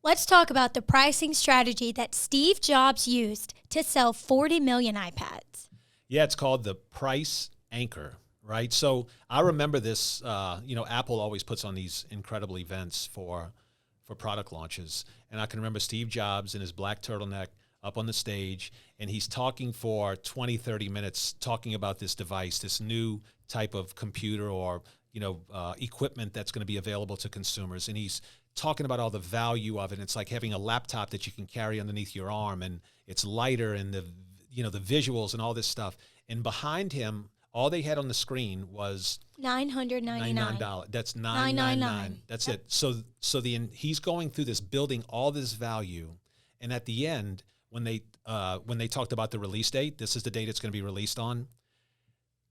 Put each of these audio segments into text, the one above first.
Let's talk about the pricing strategy that Steve Jobs used to sell 40 million iPads. Yeah, it's called the price anchor, right? So I remember this, Apple always puts on these incredible events for product launches. And I can remember Steve Jobs in his black turtleneck up on the stage, and he's talking for 20, 30 minutes, talking about this device, this new type of computer or, equipment that's going to be available to consumers. And he's talking about all the value of it. It's like having a laptop that you can carry underneath your arm, and it's lighter, and the visuals and all this stuff. And behind him, all they had on the screen was $999. That's $999. That's it. So he's going through this, building all this value, and at the end, when they talked about the release date, this is the date it's going to be released on.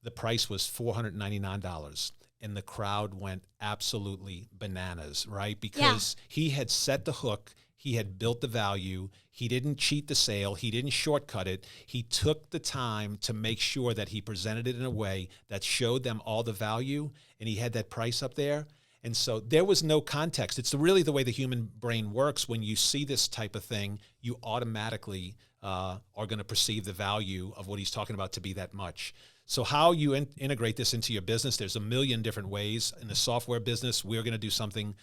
The price was $499, and the crowd went absolutely bananas, right? Because he had set the hook. He had built the value. He didn't cheat the sale. He didn't shortcut it. He took the time to make sure that he presented it in a way that showed them all the value, and he had that price up there. And so there was no context. It's really the way the human brain works. When you see this type of thing, you automatically are going to perceive the value of what he's talking about to be that much. So how you integrate this into your business, there's a million different ways. In the software business, we're going to do something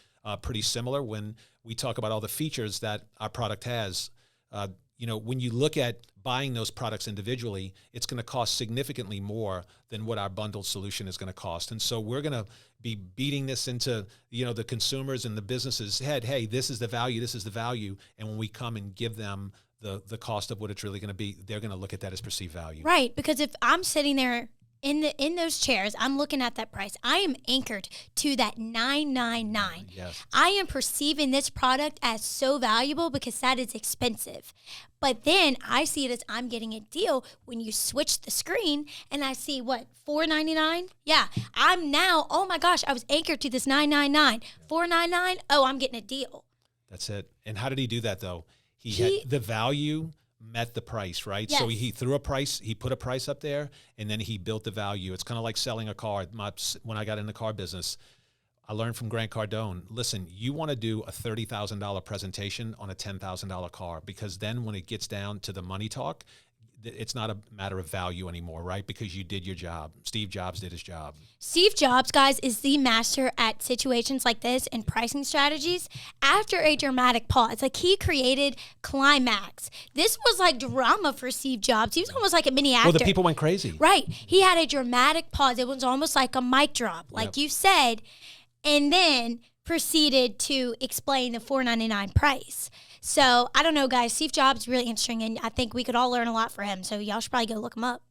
pretty similar when we talk about all the features that our product has. When you look at buying those products individually, it's going to cost significantly more than what our bundled solution is going to cost. And so we're going to be beating this into, the consumers and the businesses' head. Hey, this is the value. This is the value. And when we come and give them the cost of what it's really going to be, they're going to look at that as perceived value. Right, because if I'm sitting there in those chairs, I'm looking at that price, I am anchored to that $999. Yes. I am perceiving this product as so valuable because that is expensive. But then I see it as I'm getting a deal when you switch the screen and I see what, $499? Yeah, I'm now, oh my gosh, I was anchored to this $999. $499, oh, I'm getting a deal. That's it. And how did he do that though? He had the value met the price, right? Yes. So he threw a price, he put a price up there, and then he built the value. It's kind of like selling a car. When I got in the car business, I learned from Grant Cardone, listen, you want to do a $30,000 presentation on a $10,000 car, because then when it gets down to the money talk, it's not a matter of value anymore, right? Because you did your job. Steve Jobs did his job. Steve Jobs, guys, is the master at situations like this and pricing strategies. After a dramatic pause, like he created climax. This was like drama for Steve Jobs. He was almost like a mini actor. Well, the people went crazy. Right. He had a dramatic pause. It was almost like a mic drop, like you said, and then proceeded to explain the $499 price. So I don't know, guys. Steve Jobs is really interesting, and I think we could all learn a lot from him. So y'all should probably go look him up.